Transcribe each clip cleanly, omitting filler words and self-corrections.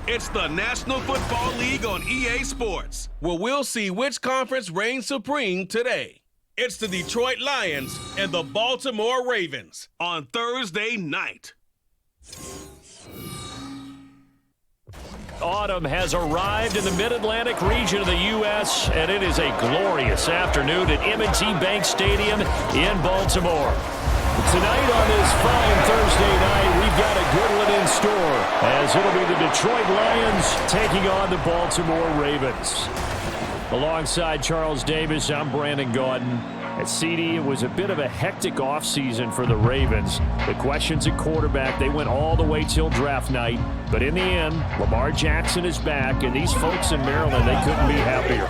It's the National Football League on EA Sports, where we'll see which conference reigns supreme today. It's the Detroit Lions and the Baltimore Ravens on Thursday night. Autumn has arrived in the Mid-Atlantic region of the U.S., and it is a glorious afternoon at M&T Bank Stadium in Baltimore. Tonight on this fine Thursday night, we've got a good one in store, as it'll be the Detroit Lions taking on the Baltimore Ravens. Alongside Charles Davis, I'm Brandon Gaudin. At CD, it was a bit of a hectic offseason for the Ravens. The questions at quarterback, they went all the way till draft night. But in the end, Lamar Jackson is back, and these folks in Maryland, they couldn't be happier.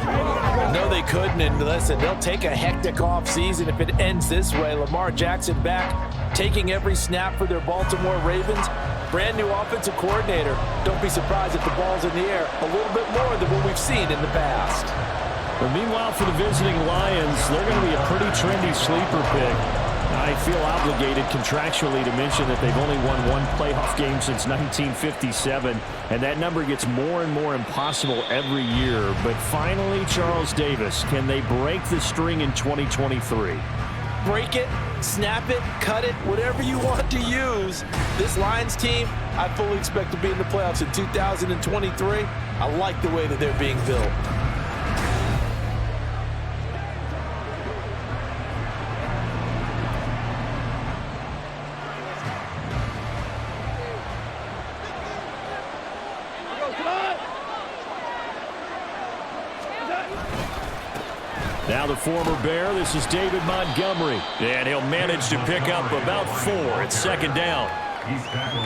No, they couldn't, and listen, they'll take a hectic offseason if it ends this way. Lamar Jackson back, taking every snap for their Baltimore Ravens. Brand new offensive coordinator. Don't be surprised if the ball's in the air a little bit more than what we've seen in the past. Well, meanwhile, for the visiting Lions, they're going to be a pretty trendy sleeper pick. I feel obligated contractually to mention that they've only won one playoff game since 1957, and that number gets more and more impossible every year. But finally, Charles Davis, can they break the string in 2023? Break it, snap it, cut it, whatever you want to use. This Lions team, I fully expect to be in the playoffs in 2023. I like the way that they're being built. Now the former Bear, this is David Montgomery, and he'll manage to pick up about 4 at second down.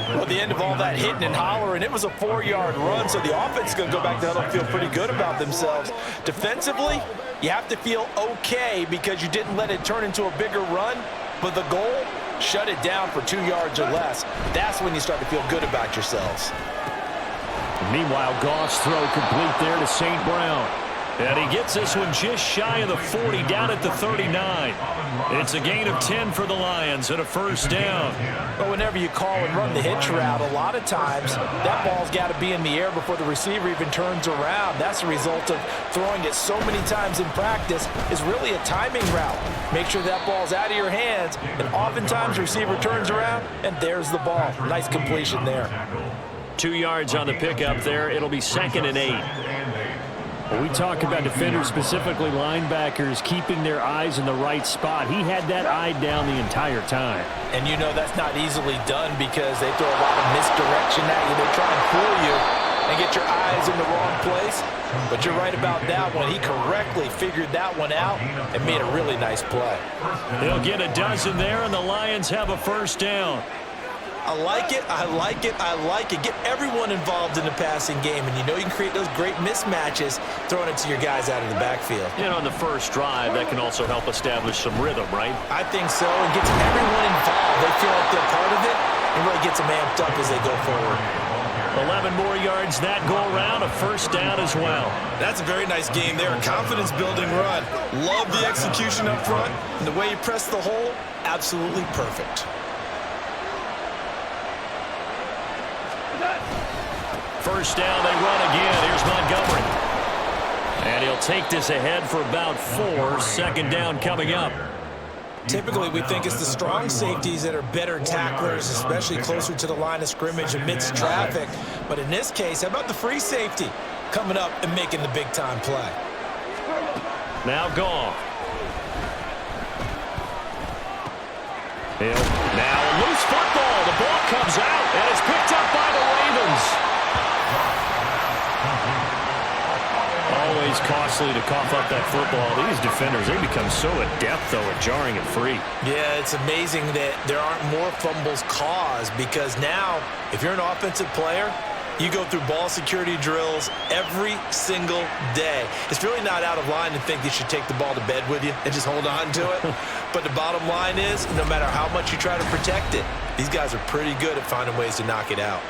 Well, at the end of all that hitting and hollering, it was a 4-yard run, so the offense is going to go back to huddle and feel pretty good about themselves. Defensively, you have to feel okay because you didn't let it turn into a bigger run, but the goal, shut it down for 2 yards or less. That's when you start to feel good about yourselves. Meanwhile, Goff's throw complete there to St. Brown. And he gets this one just shy of the 40, down at the 39. It's a gain of 10 for the Lions and a first down. But whenever you call and run the hitch route, a lot of times that ball's got to be in the air before the receiver even turns around. That's the result of throwing it so many times in practice is really a timing route. Make sure that ball's out of your hands, and oftentimes the receiver turns around, and there's the ball. Nice completion there. 2 yards on the pickup there. It'll be 2nd and 8. When we talk about defenders, specifically linebackers, keeping their eyes in the right spot, he had that eye down the entire time. And you know that's not easily done because they throw a lot of misdirection at you. They try and fool you and get your eyes in the wrong place. But you're right about that one. He correctly figured that one out and made a really nice play. They'll get a dozen there, and the Lions have a first down. I like it, I like it, I like it. Get everyone involved in the passing game, and you know you can create those great mismatches throwing it to your guys out of the backfield. You know, on the first drive, that can also help establish some rhythm, right? I think so. It gets everyone involved. They feel like they're part of it, and really gets them amped up as they go forward. 11 more yards that go around, a first down as well. That's a very nice game there, a confidence-building run. Love the execution up front, and the way you press the hole, absolutely perfect. First down, they run again. Here's Montgomery. And he'll take this ahead for about 4. Second down coming up. Typically, we think it's the strong safeties that are better tacklers, especially closer to the line of scrimmage amidst traffic. But in this case, how about the free safety coming up and making the big-time play? Now gone. Now a loose football. The ball comes out, and it's picked up by the Ravens. Always costly to cough up that football. These defenders, they become so adept, though, at jarring it free. Yeah, it's amazing that there aren't more fumbles caused because now, if you're an offensive player, you go through ball security drills every single day. It's really not out of line to think you should take the ball to bed with you and just hold on to it. But the bottom line is, no matter how much you try to protect it, these guys are pretty good at finding ways to knock it out.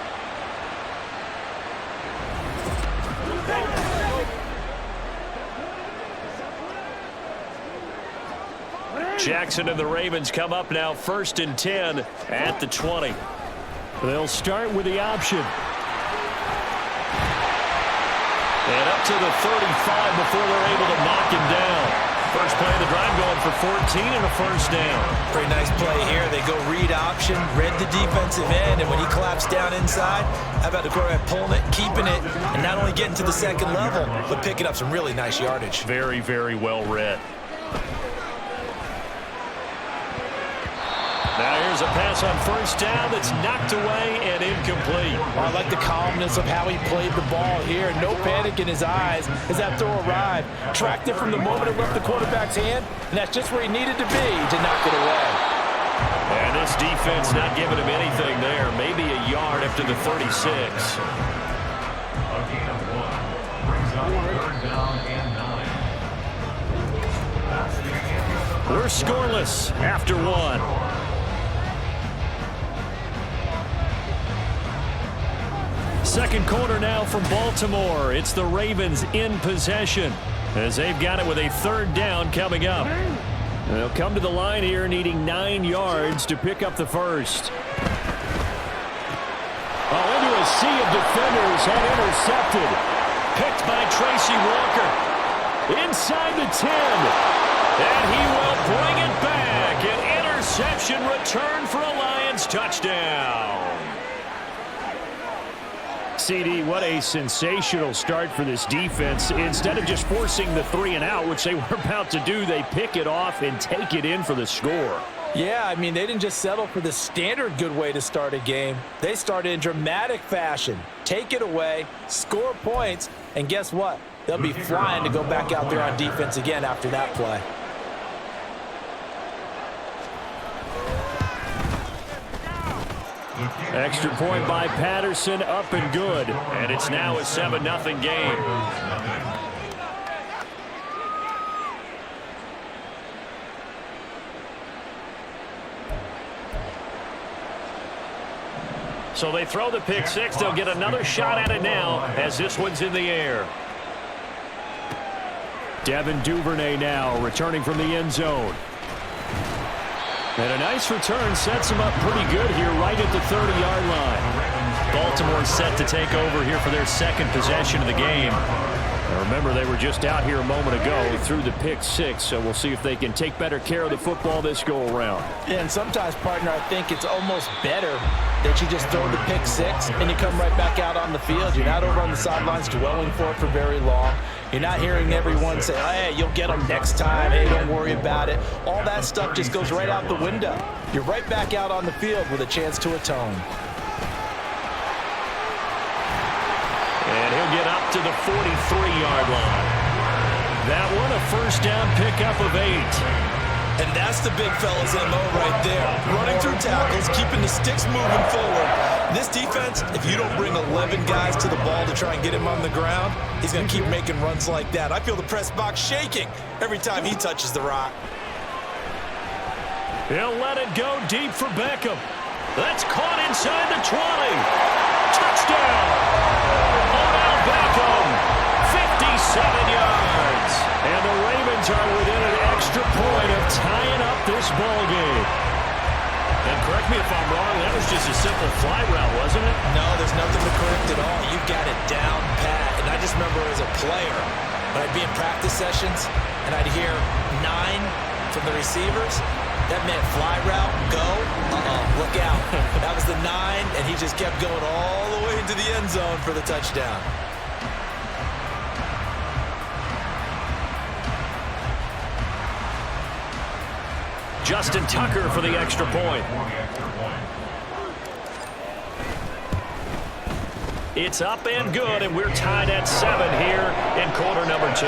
Jackson and the Ravens come up now 1st and 10 at the 20. They'll start with the option. And up to the 35 before they're able to knock him down. First play of the drive going for 14 and a first down. Pretty nice play here. They go read option, read the defensive end, and when he collapsed down inside, how about the quarterback pulling it, keeping it, and not only getting to the second level, but picking up some really nice yardage. Very, very well read. Now here's a pass on first down that's knocked away and incomplete. Well, I like the calmness of how he played the ball here. No panic in his eyes as that throw arrived. Tracked it from the moment it left the quarterback's hand, and that's just where he needed to be to knock it away. And this defense not giving him anything there. Maybe a yard after the 36. We're scoreless after one. Second quarter now from Baltimore. It's the Ravens in possession as they've got it with a third down coming up. They'll come to the line here needing 9 yards to pick up the first. Oh, into a sea of defenders and intercepted. Picked by Tracy Walker. Inside the 10. And he will bring it back. An interception return for a Lions touchdown. CD, what a sensational start for this defense. Instead of just forcing the 3 and out, which they were about to do, they pick it off and take it in for the score. Yeah, I mean, they didn't just settle for the standard good way to start a game. They started in dramatic fashion. Take it away, score points, and guess what? They'll be flying to go back out there on defense again after that play. Extra point by Patterson, up and good. And it's now a 7-0 game. So they throw the pick six. They'll get another shot at it now as this one's in the air. Devin Duvernay now returning from the end zone. And a nice return sets him up pretty good here right at the 30-yard line. Baltimore set to take over here for their second possession of the game. Now remember, they were just out here a moment ago through the pick six, so we'll see if they can take better care of the football this go-around. Yeah, and sometimes, partner, I think it's almost better that you just throw the pick six and you come right back out on the field. You're not over on the sidelines dwelling for it for very long. You're not hearing everyone say, hey, you'll get them next time. Hey, don't worry about it. All that stuff just goes right out the window. You're right back out on the field with a chance to atone. And he'll get up to the 43-yard line. That one a first down pickup of 8. And that's the big fella's MO right there. Running through tackles, keeping the sticks moving forward. This defense, if you don't bring 11 guys to the ball to try and get him on the ground, he's going to keep making runs like that. I feel the press box shaking every time he touches the rock. He'll let it go deep for Beckham. That's caught inside the 20. Touchdown! Odell Beckham, 57 yards. And the Ravens are within an extra point of tying up this ball game. And correct me if I'm wrong, that was just a simple fly route, wasn't it? No, there's nothing to correct at all. You've got it down pat. And I just remember as a player, when I'd be in practice sessions and I'd hear 9 from the receivers, that meant fly route, go, look out. That was the 9, and he just kept going all the way into the end zone for the touchdown. Justin Tucker for the extra point. It's up and good, and we're tied at 7 here in quarter number 2.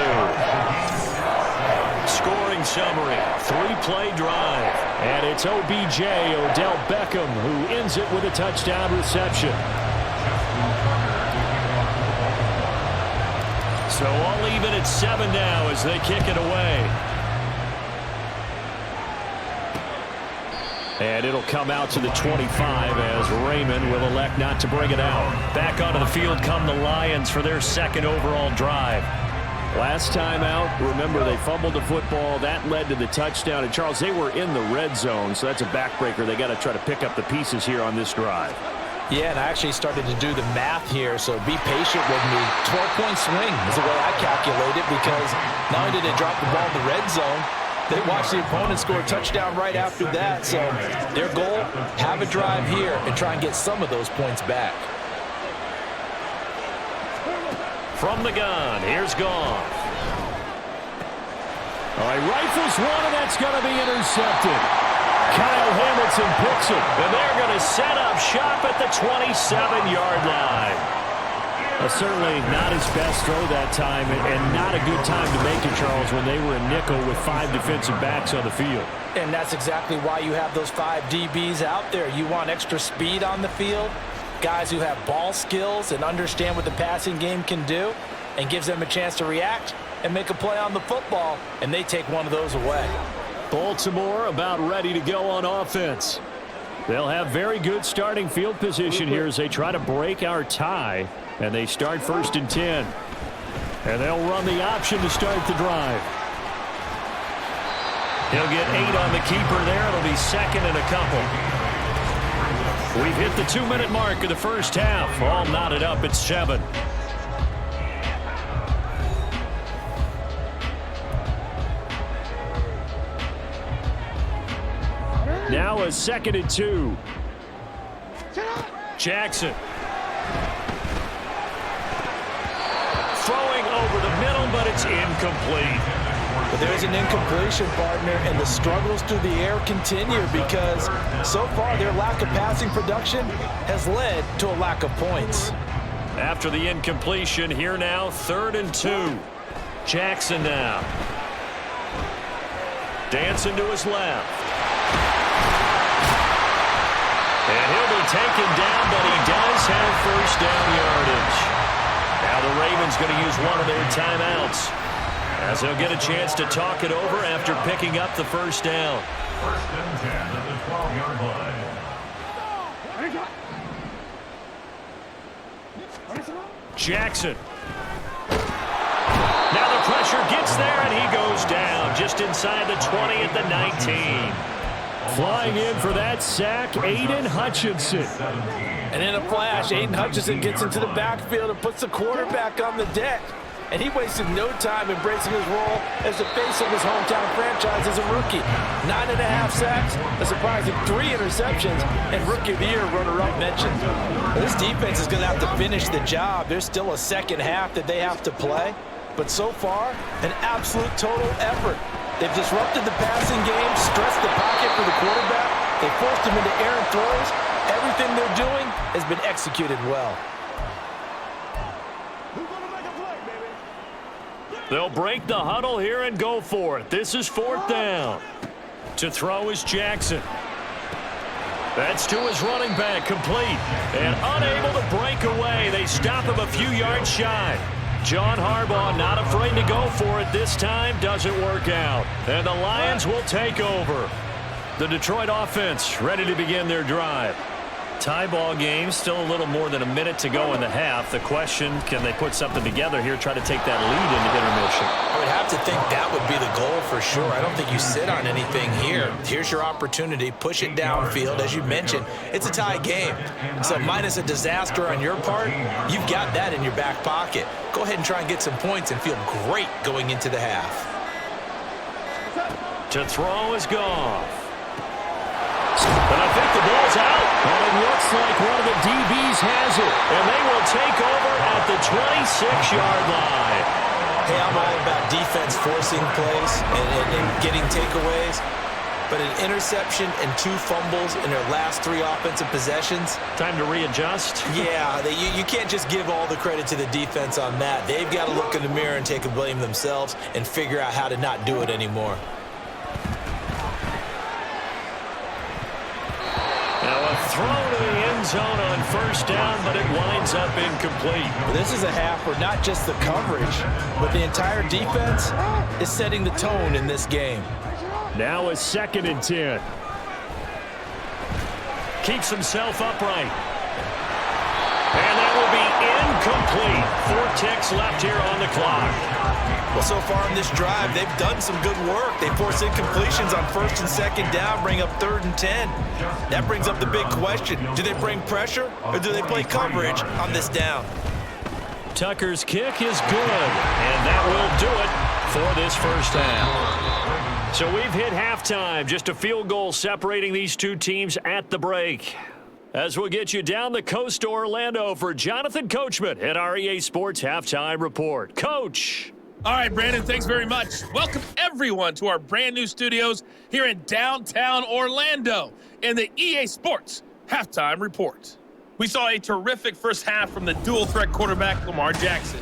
Scoring summary, 3-play drive. And it's OBJ, Odell Beckham, who ends it with a touchdown reception. So all even at 7 now as they kick it away. And it'll come out to the 25 as Raymond will elect not to bring it out. Back onto the field come the Lions for their second overall drive. Last time out, remember, they fumbled the football. That led to the touchdown. And, Charles, they were in the red zone, so that's a backbreaker. They got to try to pick up the pieces here on this drive. Yeah, and I actually started to do the math here, so be patient with me. 12-point swing is the way I calculate it, because not only did they drop the ball in the red zone, they watched the opponent score a touchdown right after that. So their goal, have a drive here and try and get some of those points back. From the gun, here's Goff. All right, rifles one, and that's going to be intercepted. Kyle Hamilton picks it, and they're going to set up shop at the 27-yard line. Certainly not his best throw that time, and not a good time to make it, Charles, when they were in nickel with 5 defensive backs on the field. And that's exactly why you have those 5 DBs out there. You want extra speed on the field, guys who have ball skills and understand what the passing game can do, and gives them a chance to react and make a play on the football, and they take one of those away. Baltimore about ready to go on offense. They'll have very good starting field position here as they try to break our tie, and they start 1st and 10. And they'll run the option to start the drive. He'll get 8 on the keeper there. It'll be 2nd and a couple. We've hit the 2-minute mark of the first half. All knotted up at 7. Now a 2nd and 2. Jackson. Throwing over the middle, but it's incomplete. But there's an incompletion, partner, and the struggles through the air continue because so far their lack of passing production has led to a lack of points. After the incompletion, here now, 3rd and 2. Jackson now. Dancing to his left. And he'll be taken down, but he does have 1st down yardage. Now the Ravens going to use one of their timeouts, as they'll get a chance to talk it over after picking up the 1st down. 1st and 10 at the 12-yard line. Jackson. Now the pressure gets there, and he goes down just inside the 20 at the 19. Flying in for that sack, Aiden Hutchinson. And in a flash, Aiden Hutchinson gets into the backfield and puts the quarterback on the deck. And he wasted no time embracing his role as the face of his hometown franchise as a rookie. 9.5 sacks, a surprising 3 interceptions, and Rookie of the Year runner-up mentioned. This defense is going to have to finish the job. There's still a second half that they have to play. But so far, an absolute total effort. They've disrupted the passing game, stressed the pocket for the quarterback. They forced him into errant throws. Everything they're doing has been executed well. They'll break the huddle here and go for it. This is 4th down. To throw is Jackson. That's to his running back, complete. And unable to break away. They stop him a few yards shy. John Harbaugh not afraid to go for it this time. Doesn't work out. And the Lions will take over. The Detroit offense ready to begin their drive. Tie ball game, still a little more than a minute to go in the half. The question, can they put something together here, try to take that lead into intermission? I would have to think that would be the goal for sure. I don't think you sit on anything here. Here's your opportunity. Push it downfield. As you mentioned, it's a tie game. So minus a disaster on your part, you've got that in your back pocket. Go ahead and try and get some points and feel great going into the half. To throw is Goff. And I think the ball's out. And it looks like one of the DBs has it. And they will take over at the 26-yard line. Hey, I'm all about defense forcing plays and getting takeaways. But an interception and 2 fumbles in their last 3 offensive possessions. Time to readjust. Yeah, you can't just give all the credit to the defense on that. They've got to look in the mirror and take a blame themselves and figure out how to not do it anymore. Throw to the end zone on 1st down, but it winds up incomplete. Well, this is a half where not just the coverage, but the entire defense is setting the tone in this game. Now a 2nd and 10. Keeps himself upright. And that will be incomplete. 4 ticks left here on the clock. Well, so far in this drive, they've done some good work. They force incompletions on 1st and 2nd down, bring up 3rd and 10. That brings up the big question. Do they bring pressure or do they play coverage on this down? Tucker's kick is good, and that will do it for this first half. So we've hit halftime, just a field goal separating these two teams at the break. As we'll get you down the coast to Orlando for Jonathan Coachman at our EA Sports Halftime Report. Coach. All right, Brandon, thanks very much. Welcome, everyone, to our brand-new studios here in downtown Orlando in the EA Sports Halftime Report. We saw a terrific first half from the dual-threat quarterback, Lamar Jackson.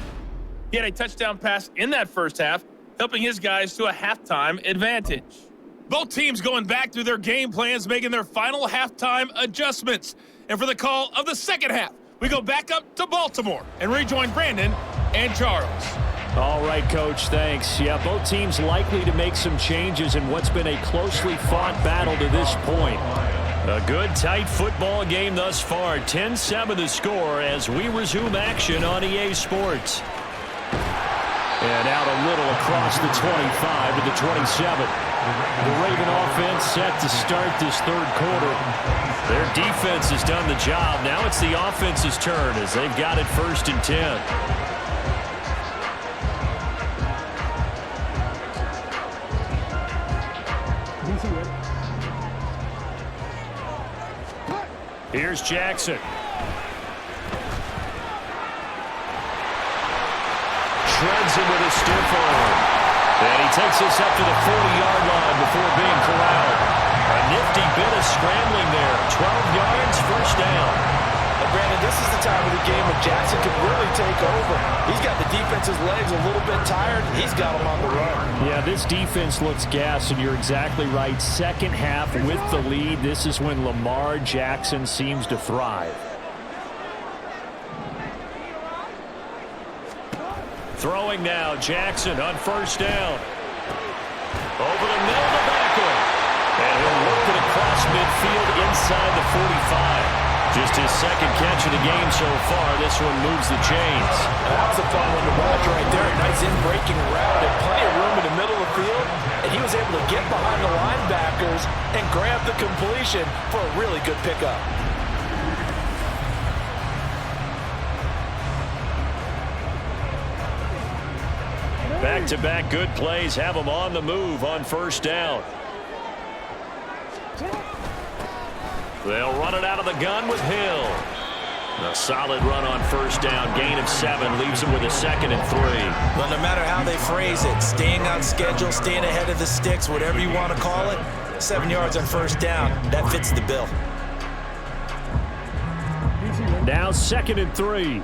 He had a touchdown pass in that first half, helping his guys to a halftime advantage. Both teams going back through their game plans, making their final halftime adjustments. And for the call of the second half, we go back up to Baltimore and rejoin Brandon and Charles. All right, Coach, thanks. Yeah, both teams likely to make some changes in what's been a closely fought battle to this point. A good, tight football game thus far. 10-7 the score as we resume action on EA Sports. And out a little across the 25 to the 27. The Raven offense set to start this third quarter. Their defense has done the job. Now it's the offense's turn as they've got it 1st and 10. Here's Jackson. Shreds him with a stiff arm. And he takes us up to the 40-yard line before being corralled. A nifty bit of scrambling there. 12 yards, first down. And Brandon, this is the time of the game when Jackson could really take over. He's got the defense's legs a little bit tired. He's got them on the run. Yeah, this defense looks gassed, and you're exactly right. Second half with the lead. This is when Lamar Jackson seems to thrive. Throwing now, Jackson on first down. Over the middle of the backfield. And he'll work it across midfield inside the 45. Just his second catch of the game so far. This one moves the chains. That was a fun one to watch right there. A nice in-breaking route and plenty of room in the middle of the field. And he was able to get behind the linebackers and grab the completion for a really good pickup. Back-to-back good plays have them on the move on first down. They'll run it out of the gun with Hill. A solid run on first down. Gain of 7 leaves them with a 2nd and 3. Well, no matter how they phrase it, staying on schedule, staying ahead of the sticks, whatever you want to call it, 7 yards on first down, that fits the bill. Now 2nd and 3.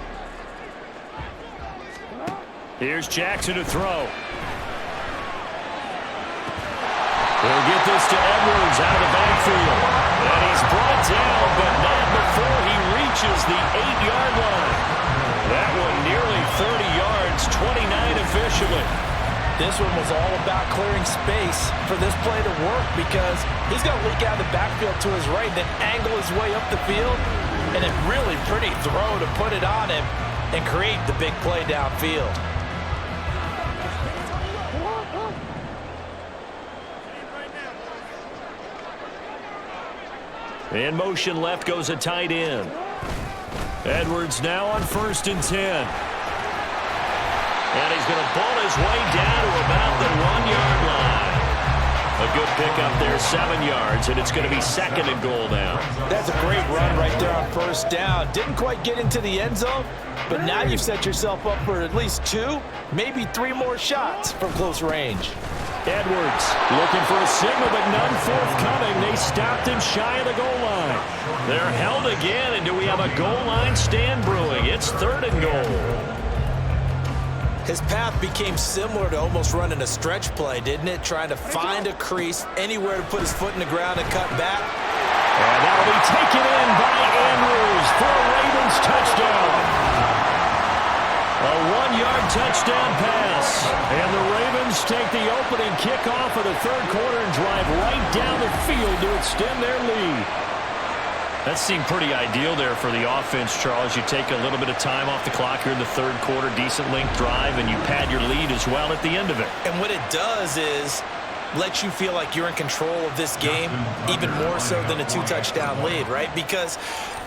Here's Jackson to throw. He'll get this to Edwards out of the backfield. And he's brought down, but not before he reaches the 8-yard line. That one nearly 30 yards, 29 officially. This one was all about clearing space for this play to work because he's going to leak out of the backfield to his right, then angle his way up the field, and a really pretty throw to put it on him and create the big play downfield. In motion left goes a tight end. Edwards now on 1st and 10. And he's going to ball his way down to about the 1-yard line. A good pickup there, 7 yards, and it's going to be 2nd and goal now. That's a great run right there on first down. Didn't quite get into the end zone, but now you've set yourself up for at least 2, maybe 3 more shots from close range. Edwards looking for a signal, but none forthcoming. They stopped him shy of the goal line. They're held again, and do we have a goal line stand brewing? It's 3rd and goal. His path became similar to almost running a stretch play, didn't it? Trying to find a crease, anywhere to put his foot in the ground and cut back. And that'll be taken in by Andrews for a Ravens touchdown. A 1-yard touchdown pass. And the Ravens take the opening kickoff of the third quarter and drive right down the field to extend their lead. That seemed pretty ideal there for the offense, Charles. You take a little bit of time off the clock here in the third quarter, decent length drive, and you pad your lead as well at the end of it. And what it does is let you feel like you're in control of this game, even more so than a 2-touchdown lead, right? Because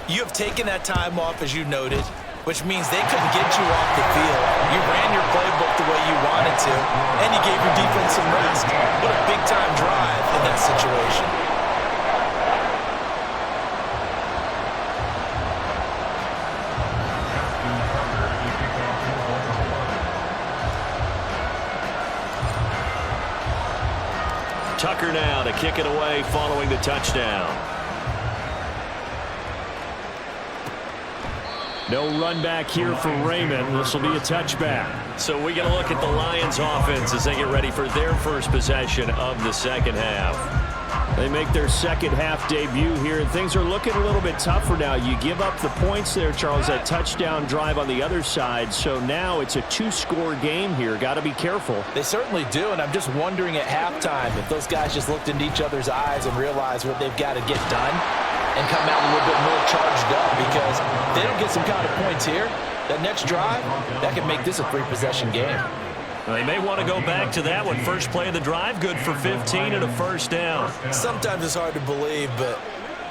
you have taken that time off, as you noted, which means they couldn't get you off the field. You ran your playbook the way you wanted to, and you gave your defense some rest. What a big-time drive in that situation. Tucker now to kick it away following the touchdown. No run back here for Raymond. This will be a touchback. So we get a look at the Lions offense as they get ready for their first possession of the second half. They make their second half debut here, and things are looking a little bit tougher now. You give up the points there, Charles, that touchdown drive on the other side. So now it's a 2-score game here. Got to be careful. They certainly do, and I'm just wondering at halftime if those guys just looked into each other's eyes and realized what they've got to get done and come out a little bit more charged up, because if they don't get some kind of points here, that next drive, that could make this a 3-possession game. They may want to go back to that one. First play of the drive, good for 15 and a first down. Sometimes it's hard to believe, but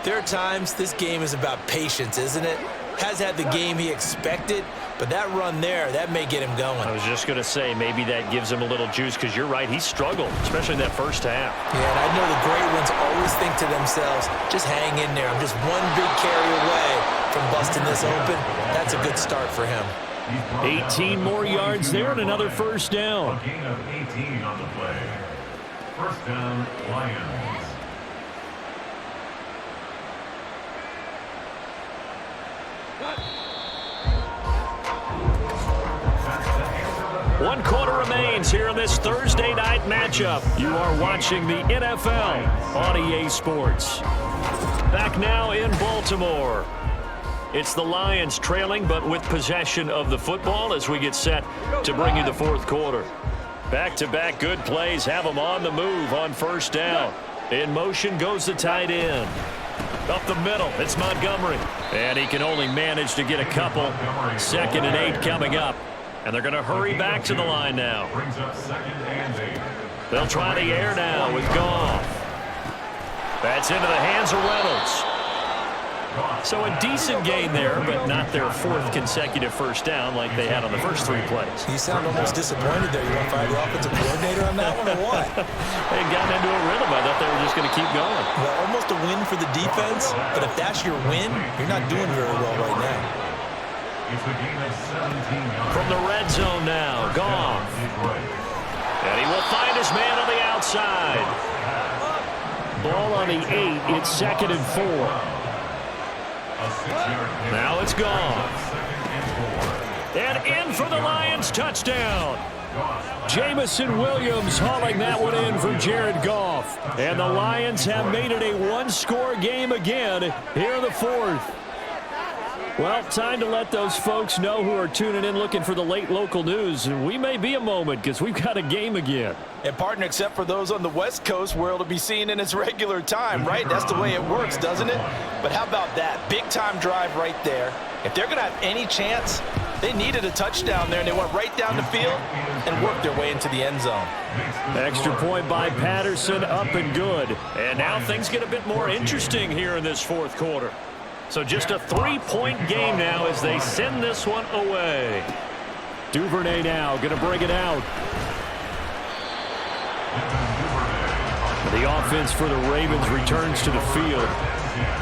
there are times this game is about patience, isn't it? Has had the game he expected, but that run there, that may get him going. I was just going to say, maybe that gives him a little juice, because you're right, he struggled, especially in that first half. Yeah, and I know the great ones always think to themselves, just hang in there. I'm just one big carry away from busting this open. That's a good start for him. 18 more yards there and another first down. A gain of 18 on the play. First down, Lions. One quarter remains here in this Thursday night matchup. You are watching the NFL on EA Sports. Back now in Baltimore. It's the Lions trailing, but with possession of the football as we get set to bring you the fourth quarter. Back-to-back good plays have them on the move on first down. In motion goes the tight end. Up the middle, it's Montgomery. And he can only manage to get a couple. 2nd and 8 coming up. And they're going to hurry back to the line now. Brings up 2nd and 8. They'll try the air now with Goff. That's into the hands of Reynolds. So a decent gain there, but not their 4th consecutive first down like they had on the first 3 plays. You sound almost disappointed there. You want to fire the offensive coordinator on that one or what? They got into a rhythm. I thought they were just going to keep going. Well, almost a win for the defense, but if that's your win, you're not doing very well right now. It's a gain of 17 yards. From the red zone now, Goff. And he will find his man on the outside. Ball on the 8. It's 2nd and 4. Now it's gone. And in for the Lions touchdown. Jamison Williams hauling that one in for Jared Goff. And the Lions have made it a 1-score game again here in the 4th. Well, time to let those folks know who are tuning in looking for the late local news. And we may be a moment because we've got a game again. And partner, except for those on the West Coast where it'll be seen in its regular time, right? That's the way it works, doesn't it? But how about that? Big-time drive right there. If they're going to have any chance, they needed a touchdown there, and they went right down the field and worked their way into the end zone. Extra point by Patterson, up and good. And now things get a bit more interesting here in this 4th quarter. So just a 3-point game now as they send this one away. Duvernay now going to bring it out. The offense for the Ravens returns to the field.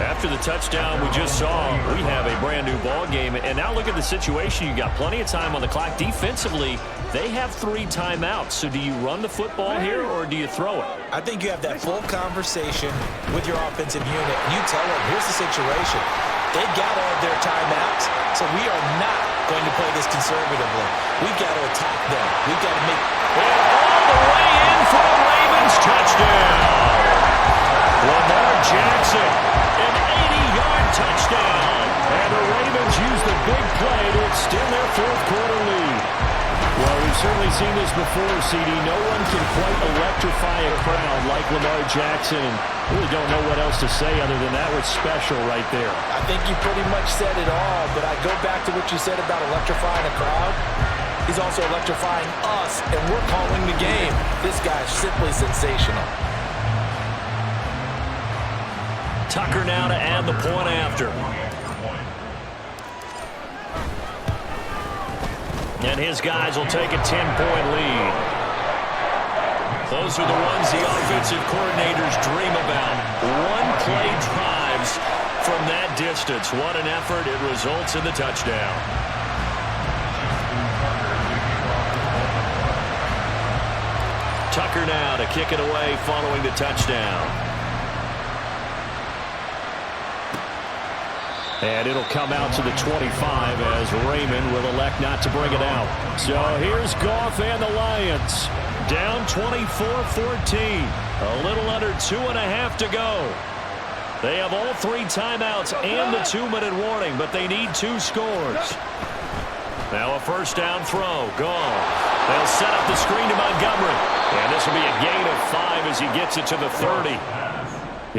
After the touchdown we just saw, we have a brand new ball game. And now look at the situation. You got plenty of time on the clock. Defensively, they have 3 timeouts. So do you run the football here or do you throw it? I think you have that full conversation with your offensive unit. You tell them, here's the situation. They've got all of their timeouts, so we are not going to play this conservatively. We've got to attack them. We've got to make... And all the way in for the Ravens touchdown. Lamar Jackson, an 80-yard touchdown. And the Ravens use the big play to extend their 4th quarter lead. Well, we've certainly seen this before, CD. No one can quite electrify a crowd like Lamar Jackson, and really don't know what else to say other than that was special right there. I think you pretty much said it all, but I go back to what you said about electrifying a crowd. He's also electrifying us, and we're calling the game. This guy's simply sensational. Tucker now to add the point after. And his guys will take a 10-point lead. Those are the ones the offensive coordinators dream about. One-play drives from that distance. What an effort. It results in the touchdown. Tucker now to kick it away following the touchdown. And it'll come out to the 25 as Raymond will elect not to bring it out. So here's Goff and the Lions. Down 24-14. A little under 2.5 to go. They have all 3 timeouts and the 2-minute warning, but they need 2 scores. Now a first down throw. Goff. They'll set up the screen to Montgomery. And this will be a gain of 5 as he gets it to the 30.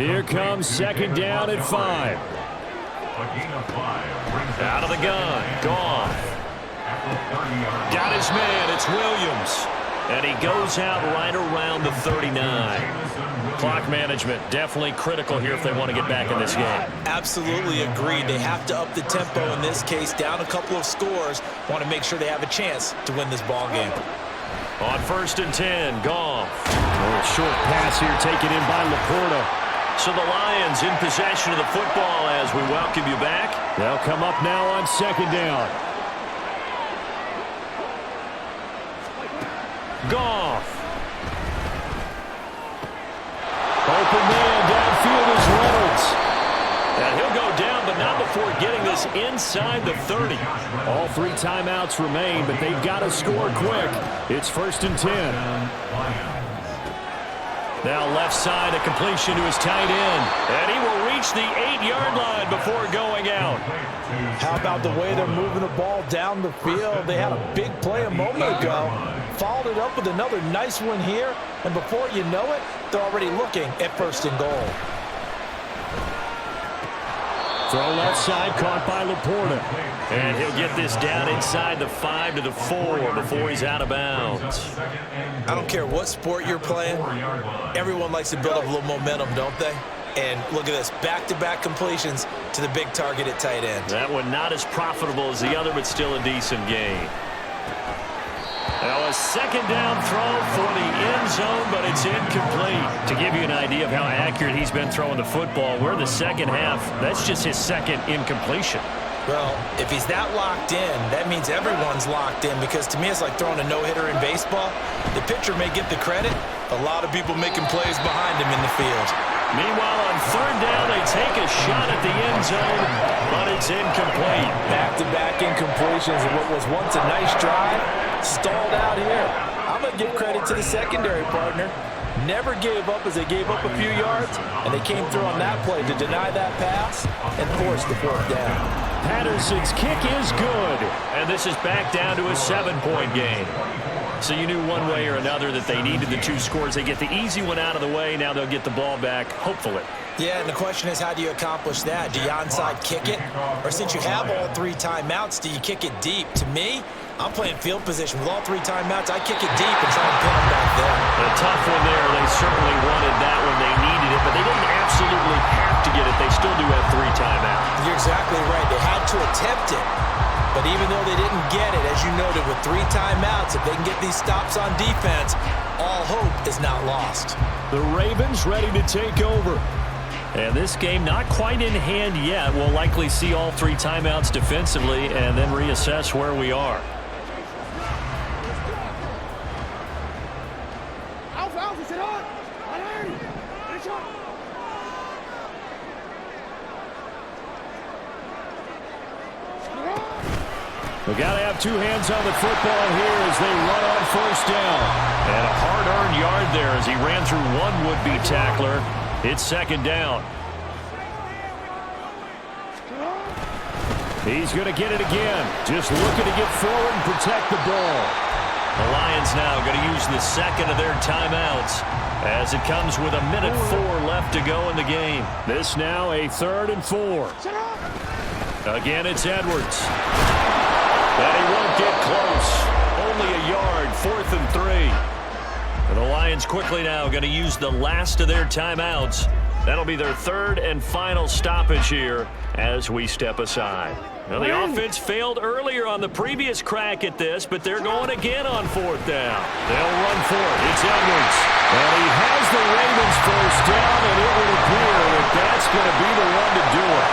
Here comes second down at 5. Out of the gun. Goff. Got his man. It's Williams. And he goes out right around the 39. Clock management definitely critical here if they want to get back in this game. Absolutely agreed. They have to up the tempo in this case, down a couple of scores. Want to make sure they have a chance to win this ball game. On first and 10, Goff. A short pass here taken in by Laporta. So the Lions in possession of the football as we welcome you back. They'll come up now on second down. Goff. Open man downfield is Reynolds. And he'll go down, but not before getting this inside the 30. All 3 timeouts remain, but they've got to score quick. It's first and 10. Now left side, a completion to his tight end. And he will reach the 8-yard line before going out. How about the way they're moving the ball down the field? They had a big play a moment ago. Followed it up with another nice one here. And before you know it, they're already looking at first and goal. Throw left side, caught by Laporta. And he'll get this down inside the 5 to the 4 before he's out of bounds. I don't care what sport you're playing. Everyone likes to build up a little momentum, don't they? And look at this, back-to-back completions to the big target at tight end. That one not as profitable as the other, but still a decent gain. Now a second down throw for the end zone, but it's incomplete. To give you an idea of how accurate he's been throwing the football, we're in the second half. That's just his second incompletion. Well, if he's that locked in, that means everyone's locked in, because to me it's like throwing a no-hitter in baseball. The pitcher may get the credit, a lot of people making plays behind him in the field. Meanwhile, on third down, they take a shot at the end zone, but it's incomplete. Back-to-back incompletions of what was once a nice drive, stalled out here. I'm going to give credit to the secondary partner. Never gave up as they gave up a few yards, and they came through on that play to deny that pass and force the fourth down. Patterson's kick is good, and this is back down to a 7-point game. So you knew one way or another that they needed the 2 scores. They get the easy one out of the way. Now they'll get the ball back, hopefully. Yeah, and the question is, how do you accomplish that? Do you onside kick it? Or since you have all 3 timeouts, do you kick it deep? To me, I'm playing field position. With all 3 timeouts, I kick it deep and try and pin them back there. A tough one there. They certainly wanted that when they needed it, but they didn't absolutely have to get it. They still do have 3 timeouts. You're exactly right. They had to attempt it. But even though they didn't get it, as you noted, with 3 timeouts, if they can get these stops on defense, all hope is not lost. The Ravens ready to take over. And this game not quite in hand yet. We'll likely see all 3 timeouts defensively and then reassess where we are. We've got to have 2 hands on the football here as they run on first down. And a hard-earned yard there as he ran through one would-be tackler. It's second down. He's going to get it again. Just looking to get forward and protect the ball. The Lions now going to use the second of their timeouts as it comes with 1:04 left to go in the game. This now a 3rd and 4. Again, it's Edwards. And he won't get close. Only a yard, 4th and 3. And the Lions quickly now going to use the last of their timeouts. That'll be their 3rd and final stoppage here as we step aside. Now, the offense failed earlier on the previous crack at this, but they're going again on 4th down. They'll run for it. It's Edwards. And he has the Ravens first down, and it would appear that that's going to be the one to do it.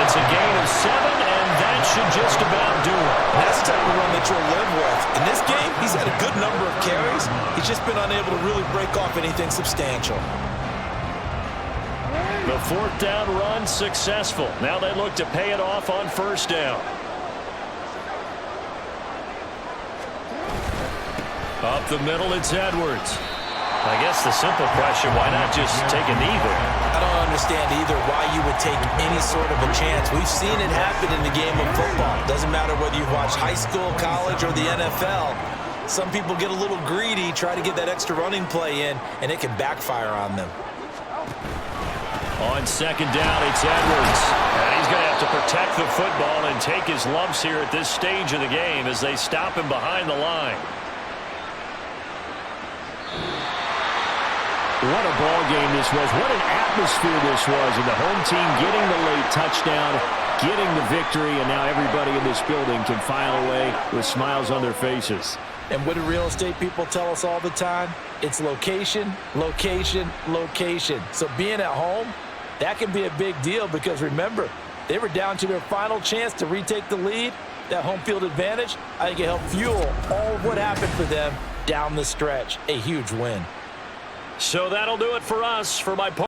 It's a gain of 7, and that should just about do it. That's the type of run that you'll live with. In this game, he's had a good number of carries. He's just been unable to really break off anything substantial. The 4th down run successful. Now they look to pay it off on 1st down. Up the middle, it's Edwards. I guess the simple question, why not just take a knee there? I don't understand either why you would take any sort of a chance. We've seen it happen in the game of football. Doesn't matter whether you've watched high school, college, or the NFL. Some people get a little greedy, try to get that extra running play in, and it can backfire on them. On 2nd down, it's Edwards. And he's going to have to protect the football and take his lumps here at this stage of the game as they stop him behind the line. What a ball game this was. What an atmosphere this was. And the home team getting the late touchdown, getting the victory, and now everybody in this building can file away with smiles on their faces. And what do real estate people tell us all the time? It's location, location, location. So being at home, that can be a big deal because remember, they were down to their final chance to retake the lead. That home field advantage, I think it helped fuel all of what happened for them down the stretch. A huge win. So that'll do it for us. For my part.